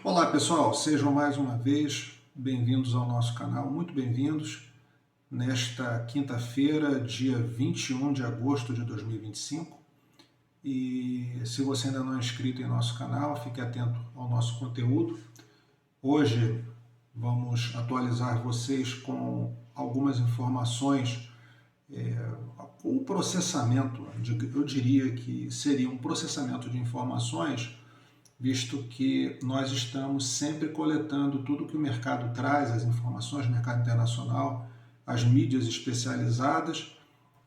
Olá pessoal, sejam mais uma vez bem-vindos ao nosso canal, muito bem-vindos nesta quinta-feira, dia 21 de agosto de 2025. E se você ainda não é inscrito em nosso canal, fique atento ao nosso conteúdo. Hoje vamos atualizar vocês com algumas informações, o processamento, eu diria que seria um processamento de informações, visto que nós estamos sempre coletando tudo que o mercado traz, as informações do mercado internacional, as mídias especializadas,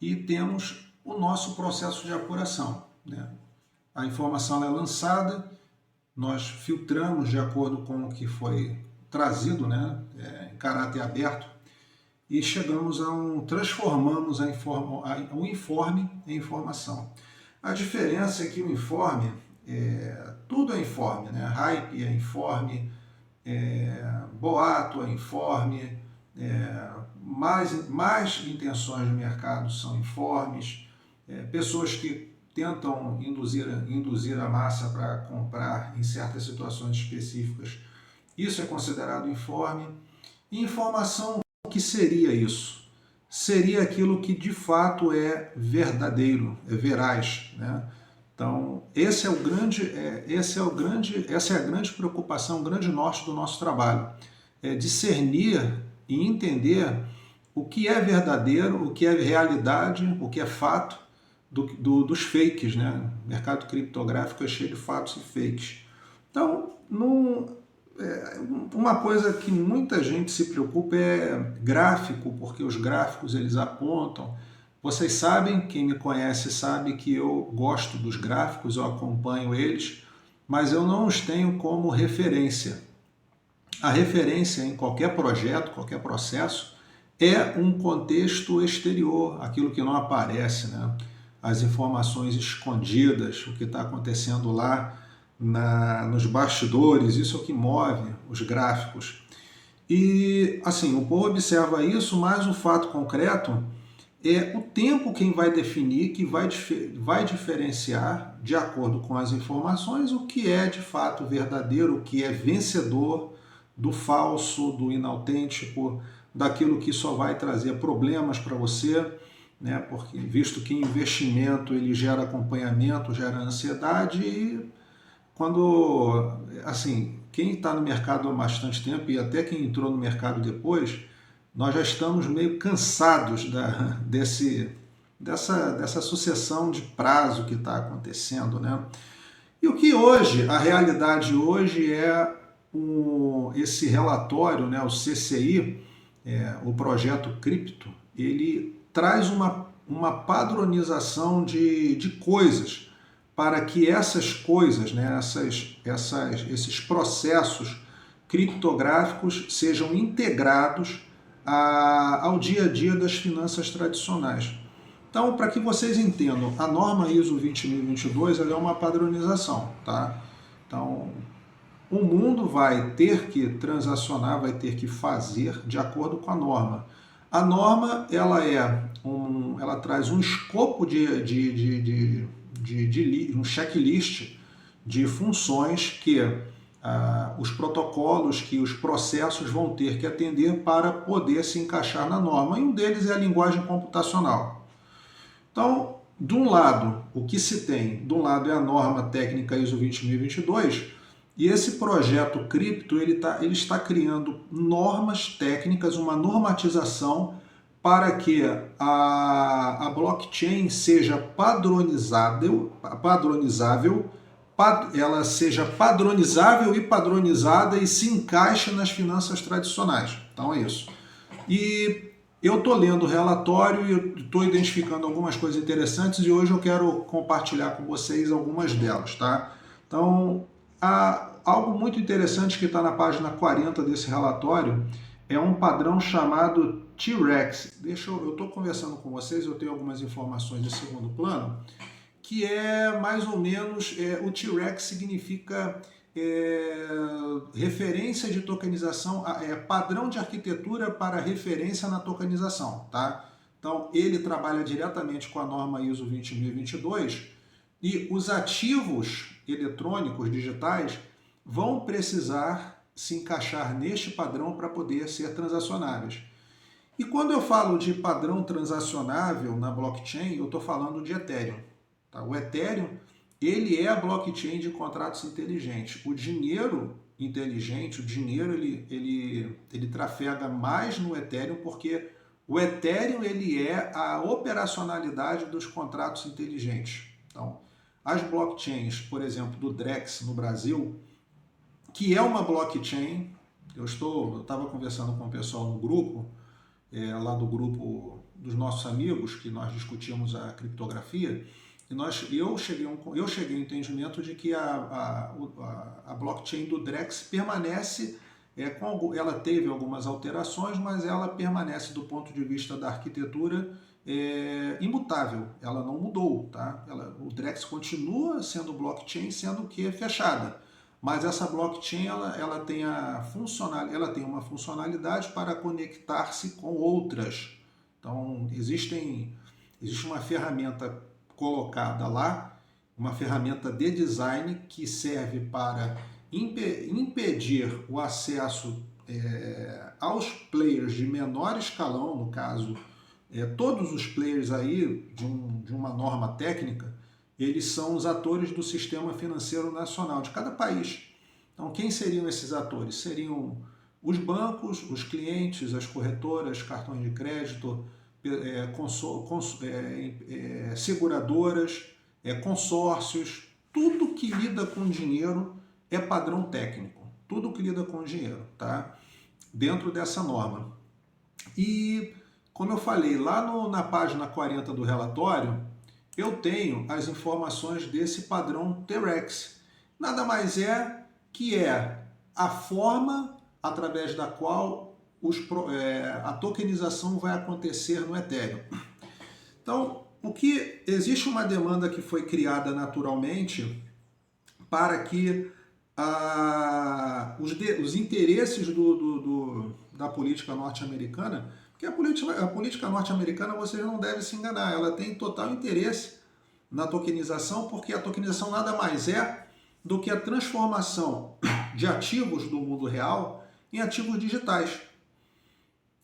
e temos o nosso processo de apuração, né? A informação é lançada, nós filtramos de acordo com o que foi trazido, né, em caráter aberto, e chegamos transformamos o informe em informação. A diferença é que o informe, tudo é informe, né? Hype é informe, boato é informe, mais intenções de mercado são informes, pessoas que tentam induzir a massa para comprar em certas situações específicas, isso é considerado informe. E informação, o que seria isso? Seria aquilo que de fato é verdadeiro, é veraz, né? Então, essa é a grande preocupação, o grande norte do nosso trabalho, é discernir e entender o que é verdadeiro, o que é realidade, o que é fato dos fakes, né? O mercado criptográfico é cheio de fatos e fakes. Então, uma coisa que muita gente se preocupa é gráfico, porque os gráficos eles apontam. Vocês sabem, quem me conhece sabe que eu gosto dos gráficos, eu acompanho eles, mas eu não os tenho como referência. A referência em qualquer projeto, qualquer processo, é um contexto exterior, aquilo que não aparece, né? As informações escondidas, o que está acontecendo lá nos bastidores, isso é o que move os gráficos. E assim, o povo observa isso, mas o fato concreto é o tempo quem vai definir, que vai diferenciar, de acordo com as informações, o que é de fato verdadeiro, o que é vencedor do falso, do inautêntico, daquilo que só vai trazer problemas para você, né? Porque visto que investimento ele gera acompanhamento, gera ansiedade, e quando, assim, quem está no mercado há bastante tempo e até quem entrou no mercado depois, nós já estamos meio cansados dessa sucessão de prazo que está acontecendo, né? E o que hoje, a realidade hoje é esse relatório, né, o CCI, o projeto Cripto, ele traz uma padronização de coisas para que essas coisas, né, esses processos criptográficos sejam integrados ao dia a dia das finanças tradicionais. Então, para que vocês entendam, a norma ISO 20022 ela é uma padronização, tá? Então, o mundo vai ter que transacionar, vai ter que fazer de acordo com a norma. A norma ela traz um escopo um checklist de funções que os protocolos, que os processos vão ter que atender para poder se encaixar na norma. E um deles é a linguagem computacional. Então, de um lado, o que se tem? De um lado é a norma técnica ISO 20022, e esse projeto Cripto ele está criando normas técnicas, uma normatização para que a blockchain seja ela seja padronizável e padronizada e se encaixe nas finanças tradicionais. Então é isso. E eu estou lendo o relatório e estou identificando algumas coisas interessantes e hoje eu quero compartilhar com vocês algumas delas, tá? Então, algo muito interessante que está na página 40 desse relatório é um padrão chamado T-Rex. Eu estou conversando com vocês, eu tenho algumas informações de segundo plano, que é mais ou menos, o T-Rex significa referência de tokenização, padrão de arquitetura para referência na tokenização, tá? Então, ele trabalha diretamente com a norma ISO 20022 e os ativos eletrônicos digitais vão precisar se encaixar neste padrão para poder ser transacionáveis. E quando eu falo de padrão transacionável na blockchain, eu estou falando de Ethereum. Tá? O Ethereum, ele é a blockchain de contratos inteligentes. O dinheiro inteligente, o dinheiro, ele trafega mais no Ethereum porque o Ethereum ele é a operacionalidade dos contratos inteligentes. Então, as blockchains, por exemplo, do Drex no Brasil, que é uma blockchain, eu estava conversando com o pessoal no grupo, lá do grupo dos nossos amigos, que nós discutimos a criptografia, e eu cheguei ao entendimento de que a blockchain do Drex permanece, ela teve algumas alterações, mas ela permanece do ponto de vista da arquitetura imutável, ela não mudou. Tá? O Drex continua sendo blockchain, sendo que é fechada. Mas essa blockchain ela tem uma funcionalidade para conectar-se com outras. Então, existe uma ferramenta colocada lá, uma ferramenta de design que serve para impedir o acesso aos players de menor escalão, no caso, todos os players aí de uma norma técnica, eles são os atores do sistema financeiro nacional de cada país. Então, quem seriam esses atores? Seriam os bancos, os clientes, as corretoras, cartões de crédito, seguradoras, consórcios, tudo que lida com dinheiro é padrão técnico, tudo que lida com dinheiro, tá? Dentro dessa norma. E, como eu falei, lá na página 40 do relatório, eu tenho as informações desse padrão T-Rex. Nada mais é que a forma através da qual a tokenização vai acontecer no Ethereum. Então, existe uma demanda que foi criada naturalmente para que os interesses da política norte-americana, porque a política norte-americana, você não deve se enganar, ela tem total interesse na tokenização, porque a tokenização nada mais é do que a transformação de ativos do mundo real em ativos digitais.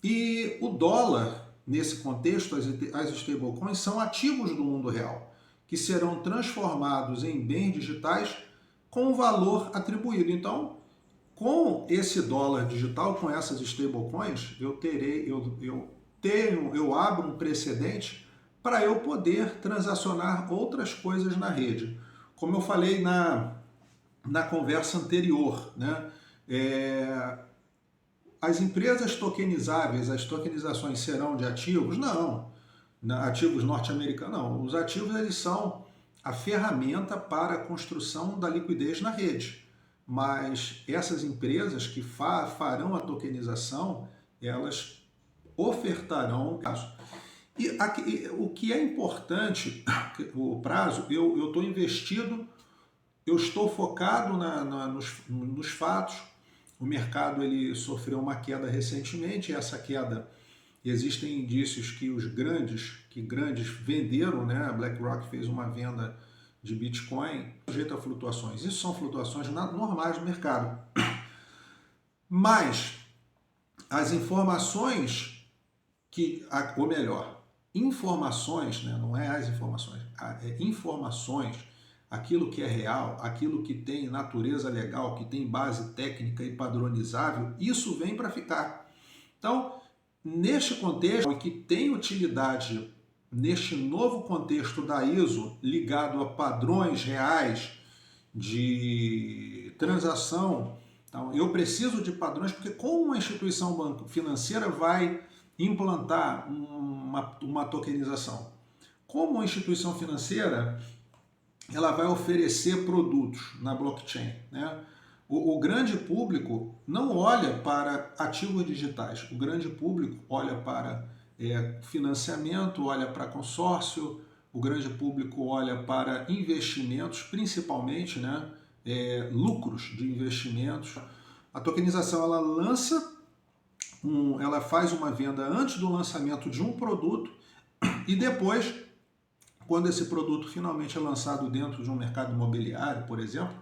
E o dólar, nesse contexto, as stablecoins são ativos do mundo real, que serão transformados em bens digitais com o valor atribuído. Então, com esse dólar digital, com essas stablecoins, eu abro um precedente para eu poder transacionar outras coisas na rede. Como eu falei na conversa anterior, né? As empresas tokenizáveis, as tokenizações serão de ativos? Não. Ativos norte-americanos, não. Os ativos, eles são a ferramenta para a construção da liquidez na rede. Mas essas empresas que farão a tokenização, elas ofertarão prazo. E o que é importante, o prazo, eu estou investido, eu estou focado nos fatos. O mercado ele sofreu uma queda recentemente, e essa queda, existem indícios que grandes venderam, né? A BlackRock fez uma venda de Bitcoin sujeito a flutuações. Isso são flutuações normais do mercado. Mas as informações informações, né? Não é as informações, informações, aquilo que é real, aquilo que tem natureza legal, que tem base técnica e padronizável, isso vem para ficar. Então, neste contexto, que tem utilidade neste novo contexto da ISO, ligado a padrões reais de transação, então, eu preciso de padrões, porque como uma instituição financeira vai implantar uma tokenização? Como uma instituição financeira, ela vai oferecer produtos na blockchain, né? O grande público não olha para ativos digitais, o grande público olha para financiamento, olha para consórcio, o grande público olha para investimentos, principalmente, né, lucros de investimentos. A tokenização ela faz uma venda antes do lançamento de um produto e depois, quando esse produto finalmente é lançado dentro de um mercado imobiliário, por exemplo,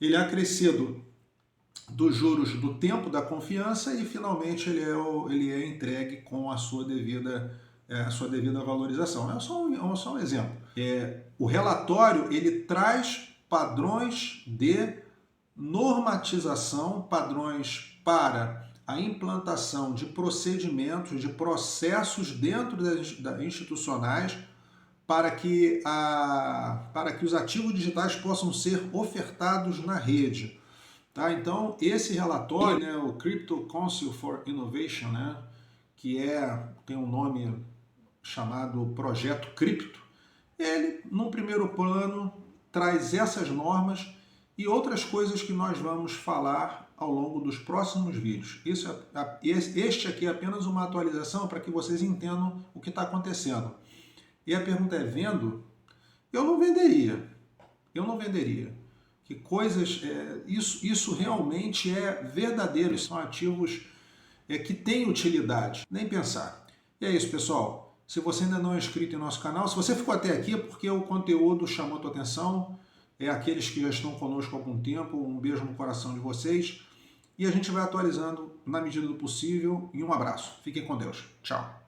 ele é acrescido dos juros do tempo da confiança e finalmente ele é entregue com a sua devida valorização. É só um exemplo. O relatório ele traz padrões de normatização, padrões para a implantação de procedimentos, de processos dentro das institucionais para que os ativos digitais possam ser ofertados na rede. Tá? Então, esse relatório, né, o Crypto Council for Innovation, né, tem um nome chamado Projeto Cripto, ele, num primeiro plano, traz essas normas e outras coisas que nós vamos falar ao longo dos próximos vídeos. Este aqui é apenas uma atualização para que vocês entendam o que está acontecendo. E a pergunta é, vendo? Eu não venderia. Eu não venderia. Que coisas... isso realmente é verdadeiro. São ativos que têm utilidade. Nem pensar. E é isso, pessoal. Se você ainda não é inscrito em nosso canal, se você ficou até aqui é porque o conteúdo chamou a tua atenção, aqueles que já estão conosco há algum tempo, um beijo no coração de vocês. E a gente vai atualizando na medida do possível. E um abraço. Fiquem com Deus. Tchau.